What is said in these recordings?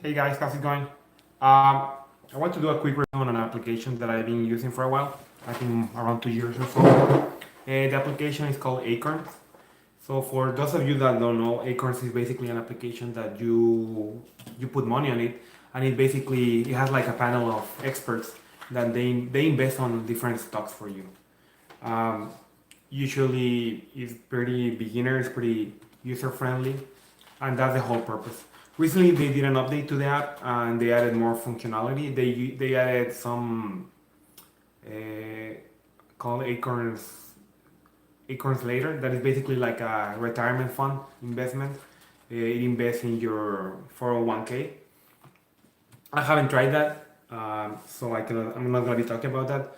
Hey guys, how's it going? Um, I want to do a quick review on an application that I've been using for a while. I think around 2 years or so. The application is called Acorns. So for those of you that don't know, Acorns is basically an application that you put money on it, and it has like a panel of experts that they invest on different stocks for you. Um, Usually it's pretty beginner, it's pretty user friendly, and that's the whole purpose. Recently, they did an update to the app and they added more functionality. They added some uh, called Acorns later. That is basically like a retirement fund investment. It invests in your 401k. I haven't tried that, so I'm not gonna be talking about that.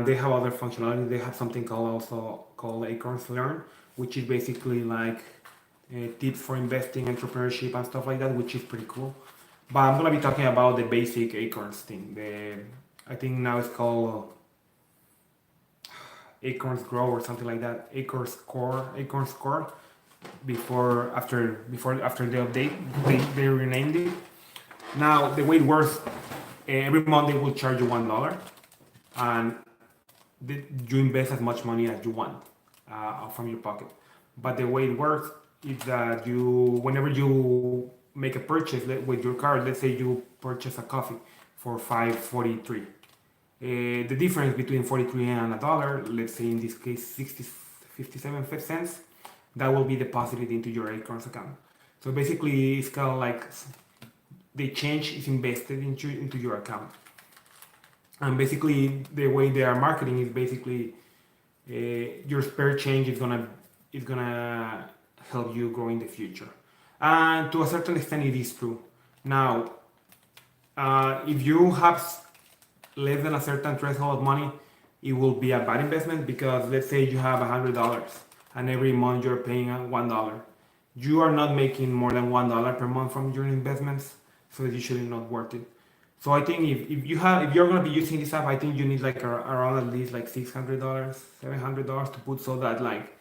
They have other functionality. They have something called Acorns Learn, which is basically like tips for investing, entrepreneurship, and stuff like that, which is pretty cool. But I'm gonna be talking about the basic Acorns thing. I think now it's called Acorns Grow or something like that. Acorns Core. After the update, they renamed it. Now the way it works, every month they will charge you $1, and you invest as much money as you want from your pocket. But the way it works is that whenever you make a purchase with your card, let's say you purchase a coffee for 5.43. The difference between 43 and $1, let's say in this case 57 cents, that will be deposited into your Acorns account. So basically, it's kind of like the change is invested into your account. And basically, the way they are marketing is basically your spare change is gonna help you grow in the future. And to a certain extent, it is true. Now, if you have less than a certain threshold of money, it will be a bad investment because let's say you have $100 and every month you're paying $1. You are not making more than $1 per month from your investments, so it's usually not worth it. So I think if you're gonna be using this app, I think you need like around at least like $600, $700 to put so that like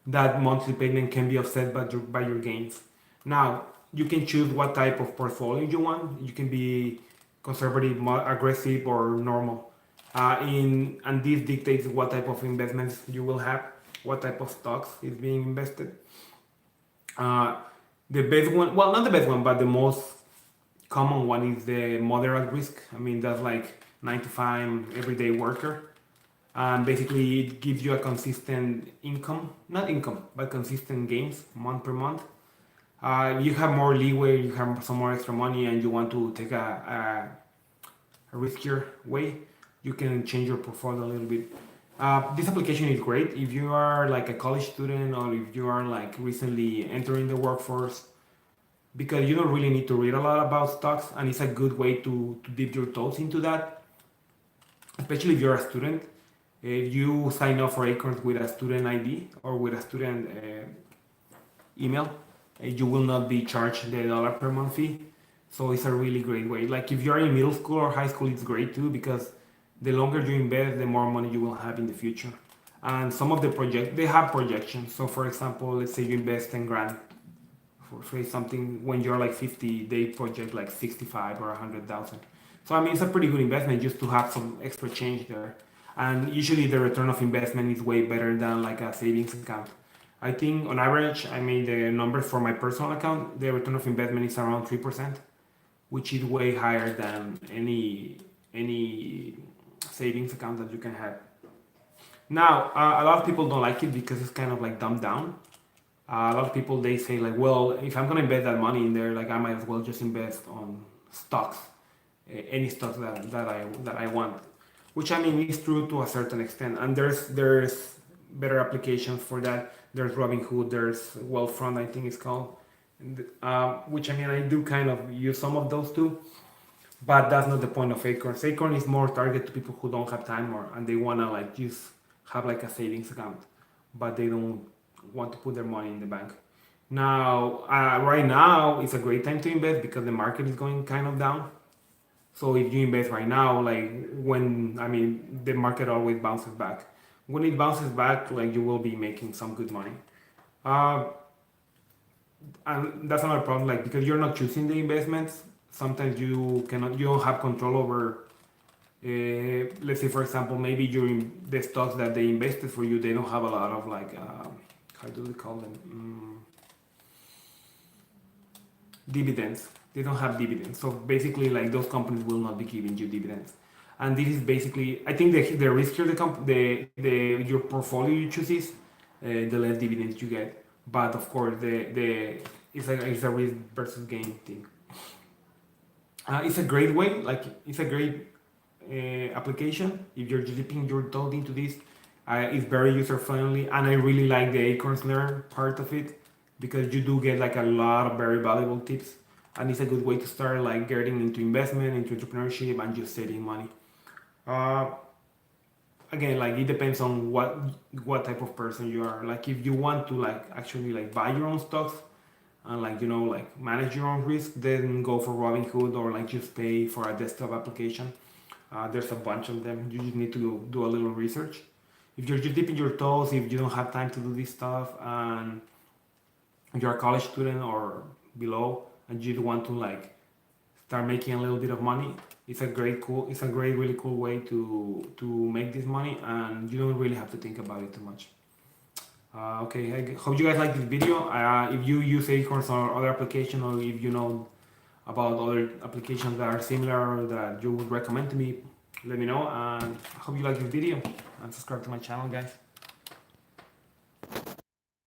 that monthly payment can be offset by your gains. Now you can choose what type of portfolio you want. You can be conservative, aggressive, or normal. And this dictates what type of investments you will have, what type of stocks is being invested. Uh, the best one, well, not the best one, but the most common one is the moderate risk. I mean, that's like 9 to 5 everyday worker. And basically, it gives you a consistent income, not income, but consistent gains month per month. You have more leeway, you have some more extra money, and you want to take a riskier way, you can change your portfolio a little bit. This application is great if you are like a college student or if you are like recently entering the workforce because you don't really need to read a lot about stocks, and it's a good way to dip your toes into that, especially if you're a student. If you sign up for Acorns with a student ID or with a student email, you will not be charged the dollar per month fee. So it's a really great way. Like if you're in middle school or high school, it's great too because the longer you invest, the more money you will have in the future. And some of the project they have projections. So for example, let's say you invest 10 grand for something when you're like 50, they project like 65 or 100,000. So I mean, it's a pretty good investment just to have some extra change there. And usually the return of investment is way better than like a savings account. I think on average, I made the numbers for my personal account. The return of investment is around 3%, which is way higher than any savings account that you can have. Now, a lot of people don't like it because it's kind of like dumbed down. A lot of people they say like, well, if I'm gonna invest that money in there, like I might as well just invest on stocks, any stocks that I want, which I mean is true to a certain extent. And there's better applications for that. There's Robinhood, there's Wealthfront, I think it's called, which I mean I do kind of use some of those too, but that's not the point of Acorn. Acorn is more targeted to people who don't have time or and they wanna like just have like a savings account, but they don't want to put their money in the bank. Now, right now it's a great time to invest because the market is going kind of down. So if you invest right now, like when I mean the market always bounces back. When it bounces back, like you will be making some good money. Uh, and that's another problem, like because you're not choosing the investments, sometimes you don't have control over. Let's say, for example, maybe during the stocks that they invested for you, they don't have a lot of like, how do we call them? Dividends. They don't have dividends. So basically, like those companies will not be giving you dividends. And this is basically, I think the riskier the your portfolio you choose is, the less dividends you get. But of course, the it's a risk versus gain thing. It's a great way, like it's a great application. If you're dipping your toe into this, it's very user friendly, and I really like the Acorns Learn part of it because you do get like a lot of very valuable tips, and it's a good way to start like getting into investment, into entrepreneurship, and just saving money. Uh, Again, like it depends on what type of person you are. Like if you want to like actually like buy your own stocks and like like manage your own risk, then go for Robinhood or like just pay for a desktop application. There's a bunch of them. You just need to do a little research. If you're just dipping your toes, if you don't have time to do this stuff, and you're a college student or below, and you want to like start making a little bit of money, it's a great, really cool way to make this money, and you don't really have to think about it too much. Okay, I hope you guys like this video. If you use Acorns or other application, or if you know about other applications that are similar or that you would recommend to me, let me know. And I hope you like this video and subscribe to my channel, guys.